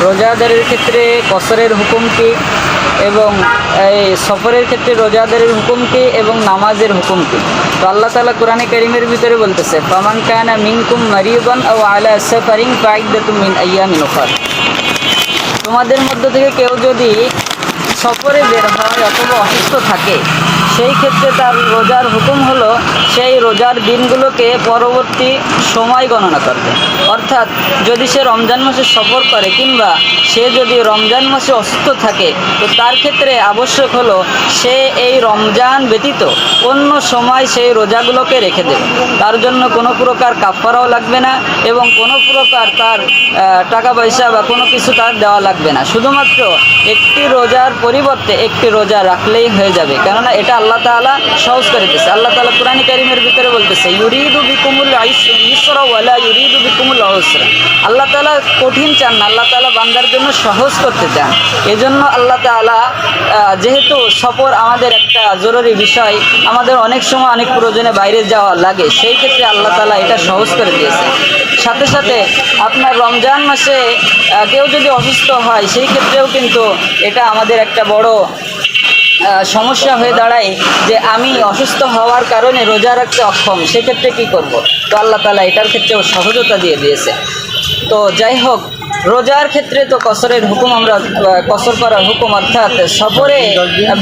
রোজাদারের ক্ষেত্রে কসরের হুকুম কি, এবং এই সফরের ক্ষেত্রে রোজাদারের হুকুম কি, এবং নামাজের হুকুম কি। তো আল্লাহ তাআলা কোরআনে কারীমের ভিতরে বলতেছে, ফামান কানা মিনকুম মারিদান আও আলা সাফারিন ফাইদ্দাতুম মিন আইয়ামিন উখর। তোমাদের মধ্য থেকে কেউ যদি সফরে বের হয় অথবা অসুস্থ থাকে, সেই ক্ষেত্রে তার রোজার হুকুম হলো সেই রোজার দিনগুলোকে পরবর্তী সময় গণনা করবে। অর্থাৎ যদি সে রমজান মাসে সফর করে কিংবা সে যদি রমজান মাসে অসুস্থ থাকে, তো তার ক্ষেত্রে আবশ্যক হলো সে এই রমজান ব্যতীত অন্য সময় সেই রোজাগুলোকে রেখে দেবে। তার জন্য কোনো প্রকার কাফারাও লাগবে না এবং কোনো প্রকার তার টাকা পয়সা বা কোনো কিছু তার দেওয়া লাগবে না। শুধুমাত্র একটি রোজার পরিবর্তে একটি রোজা রাখলেই হয়ে যাবে, কেননা এটা আল্লাহ তাআলা সহজ করে দিয়েছে। আল্লাহ তাআলা কোরআন কারীমের ভিতরে বলতেছে, ইউরিদু বিকুমুল ইসরা ওয়ালা ইউরিদু বিকুমুল উসরা। আল্লাহ তাআলা কঠিন চান না, আল্লাহ তাআলা বান্দার জন্য সহজ করতে চান। এজন্য আল্লাহ তাআলা যেহেতু সফর আমাদের একটা জরুরি বিষয়, আমাদের অনেক সময় অনেক প্রয়োজনে বাইরে যাওয়া লাগে, সেই ক্ষেত্রে আল্লাহ তাআলা এটা সহজ করে দিয়েছে। সাথে সাথে আপনার রমজান মাসে কেউ যদি অসুস্থ হয়, সেই ক্ষেত্রেও কিন্তু এটা আমাদের একটা বড় সমস্যা হয়ে দাঁড়ায় যে আমি অসুস্থ হওয়ার কারণে রোজা রাখতে অক্ষম, সেক্ষেত্রে কি করব। তো আল্লাহ তাআলা এটার ক্ষেত্রেও সহজতা দিয়ে দিয়েছে। তো যাই হোক, রোজার ক্ষেত্রে তো কসরের হুকুম, আমরা কসর করার হুকুম, অর্থাৎ সফরে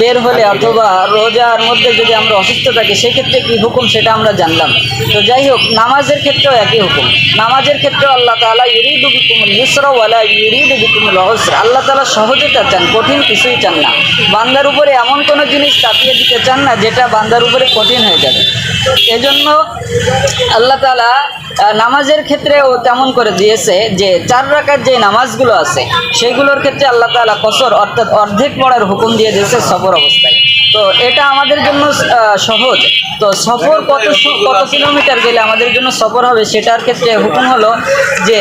বের হলে অথবা রোজার মধ্যে যদি আমরা অসুস্থ থাকি সেক্ষেত্রে কী হুকুম সেটা আমরা জানলাম। তো যাই হোক, নামাজের ক্ষেত্রেও একই হুকুম। নামাজের ক্ষেত্রেও আল্লাহ তাআলা ইউরিদু বিকুমুল ইসরা ওয়ালা ইউরিদু বিকুমুল উসরা। আল্লাহ তাআলা সহজতা চান, কঠিন কিছুই চান না। বান্দার উপরে এমন কোনো জিনিস চাপিয়ে দিতে চান না যেটা বান্দার উপরে কঠিন হয়ে যাবে। এজন্য আল্লাহ তাআলা নামাজের ক্ষেত্রেও তেমন করে দিয়েছে যে 4 রাকাত যে নামাজগুলো আছে সেইগুলোর ক্ষেত্রে আল্লাহ তাআলা কসর অর্থাৎ অর্ধেক পড়ার হুকুম দিয়ে দিয়েছে সফর অবস্থায়। তো এটা আমাদের জন্য সহজ। তো সফর কত কিলোমিটার গেলে আমাদের জন্য সফর হবে সেটার ক্ষেত্রে হুকুম হলো যে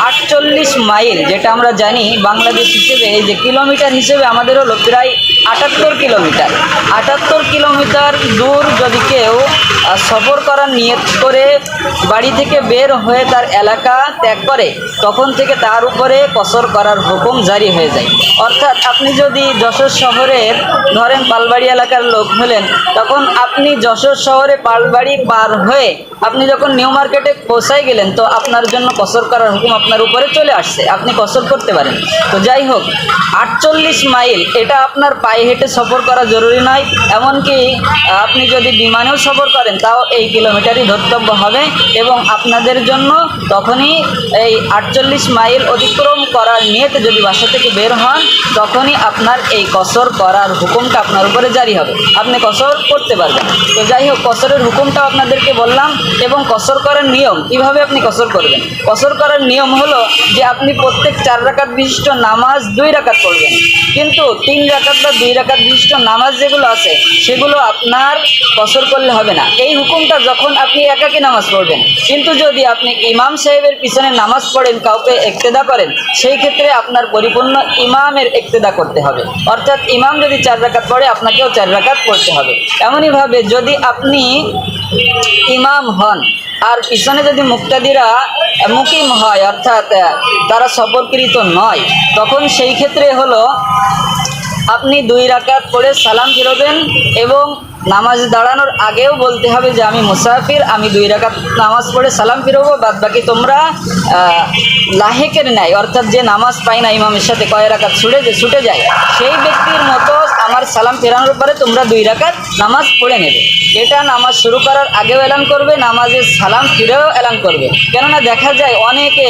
48 মাইল, যেটা আমরা জানি বাংলাদেশ হিসেবে এই যে কিলোমিটার হিসেবে আমাদের হলো প্রায় 78 কিলোমিটার। 78 কিলোমিটার দূর যদি কেউ সফর করার নিয়ত করে বাড়ি থেকে বের হয়ে তার এলাকা ত্যাগ করে, তখন থেকে তার উপরে কসর করার হুকুম জারি হয়ে যায়। অর্থাৎ আপনি যদি যশোর শহরের ধরেন পালবাড়ি এলাকার লোক হলেন, তখন আপনি যশোর শহরে পালবাড়ি পার হয়ে আপনি যখন নিউ মার্কেটে পৌঁছাই গেলেন, তো আপনার জন্য কসর করার হুকুম আপনার উপরে চলে আসছে, আপনি কসর করতে পারেন। তো যাই হোক, 48 মাইল এটা আপনার পায়ে হেঁটে সফর করা জরুরি নয়, এমনকি আপনি যদি বিমানেও সফর করেন তাও এই কিলোমিটারই ধর্তব্য হবে এবং আপনাদের জন্য তখনই এই 48 মাইল অতিক্রম করার নিয়তে যদি বাসা থেকে বের হন, তখনই আপনার এই কসর করার হুকুমটা আপনার উপরে জারি হবে, আপনি কসর করতে পারবেন। তো যাই হোক, কসরের হুকুমটাও আপনাদেরকে বললাম এবং কসর করার নিয়ম, কিভাবে আপনি কসর করবেন। কসর করার নিয়ম হলো যে আপনি প্রত্যেক 4 রাকাত বিশিষ্ট নামাজ 2 রাকাত পড়বেন, কিন্তু 3 রাকাত বা 2 রাকাত বিশিষ্ট নামাজ যেগুলো আছে সেগুলো আপনার কসর করলে হবে না। এই হুকুমটা যখন আপনি একাকী নামাজ পড়বেন, কিন্তু যদি আপনি ইমাম সাহেবের পিছনে নামাজ পড়েন, কাউকে ইক্তেদা করেন, সেই ক্ষেত্রে আপনার পরিপূর্ণ ইমামের ইক্তেদা করতে হবে। অর্থাৎ ইমাম যদি 4 রাকাত পড়ে, আপনাকেও 4 রাকাত পড়তে হবে। এমনইভাবে যদি আপনি ইমাম হন আর পিছনে যদি মুক্তাদিরা মুকিম হয়, অর্থাৎ তারা সফরকৃত নয়, তখন সেই ক্ষেত্রে হলো আপনি 2 রাকাত পড়ে সালাম ফিরবেন এবং নামাজ দাঁড়ানোর আগেও বলতে হবে যে আমি মুসাফির, আমি 2 রাকাত নামাজ পড়ে সালাম ফিরবো, বাদ বাকি তোমরা লাহেকের ন্যায়, অর্থাৎ যে নামাজ পায় না ইমামের সাথে কয় রাকাত ছুটে যায়, সেই ব্যক্তির মতো আমার সালাম ফেরানোর পরে তোমরা 2 রাকাত নামাজ পড়ে নেবে। এটা নামাজ শুরু করার আগেও এলান করবে, নামাজের সালাম ফিরেও এলান করবে। কেননা দেখা যায় অনেকে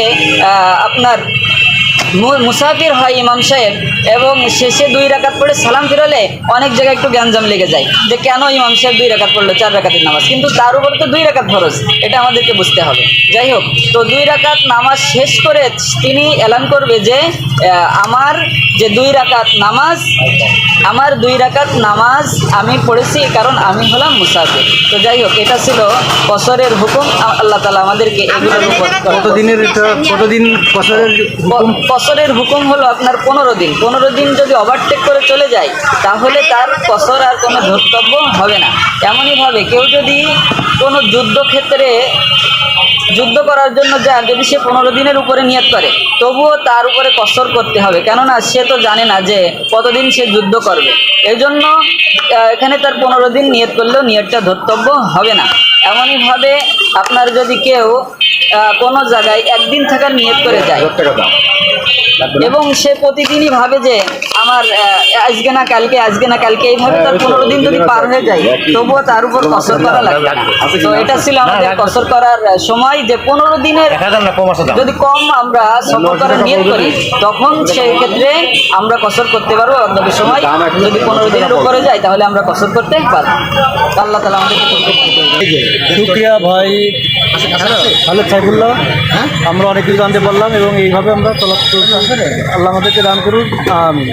আপনার মুসাফির হয় ইমাম সাহেব এবং শেষে 2 রাকাত পড়ে সালাম ফিরালে অনেক জায়গায় একটু গ্যাঞ্জাম লেগে যায় যে কেন ইমাম সাহেব 2 রাকাত পড়লো, 4 রাকাতের নামাজ, কিন্তু তার উপর তো 2 রাকাত ফরজ, এটা আমাদেরকে বুঝতে হবে। যাই হোক, তো 2 রাকাত নামাজ শেষ করে তিনি এলান করবে যে আমার যে 2 রাকাত নামাজ, আমার আমার 2 রাকাত নামাজ আমি পড়েছি, কারণ আমি হলাম মুসাফির। তো যাই হোক, এটা ছিল কসরের হুকুম। আল্লাহ তাআলা আমাদেরকে এগুলোর উপর কতদিন কসরের হুকুম? কসরের হুকুম হলো আপনার 15 দিন। 15 দিন যদি ওভারটেক করে চলে যায় তাহলে তার কসর আর কোনো ধর্তব্য হবে না। এমনইভাবে কেউ যদি কোনো যুদ্ধক্ষেত্রে যুদ্ধ করার জন্য যায়, যদি সে 15 দিনের উপরে নিয়ত করে তবুও তার উপরে কসর করতে হবে, কেননা সে তো জানে না যে কতদিন সে যুদ্ধ করবে। এই জন্য এখানে তার 15 দিন নিয়ত করলেও নিয়তটা ধর্তব্য হবে না। এমনইভাবে আপনার যদি কেউ কোনো জায়গায় একদিন থাকার নিয়ত করে যায় এবং সে প্রতিদিনই ভাবে যে আমার আজকে না কালকে এইভাবে তার 15 দিন যদি পার হয়ে যায় তবুও তার উপর কসর করা লাগবে না। তো এটা ছিল আমাদের কসর করার সময়, যে 15 দিনের যদি কম আমরা সফর করার নিয়ত করি তখন সেই ক্ষেত্রে আমরা কসর করতে পারবো। অন্য সময় যদি 15 দিনের উপরে যায় তাহলে আমরা কসর করতে পারবো। আল্লাহ তাআলা আমাদেরকে তৌফিক দান করুন। শুক্রিয়া ভাই খালেদ সাইফুল্লাহ, আমরা অনেক কিছু জানতে পারলাম এবং এইভাবে আমরা চলাচল, আল্লাহ আমাদেরকে দান করুন, আমিন।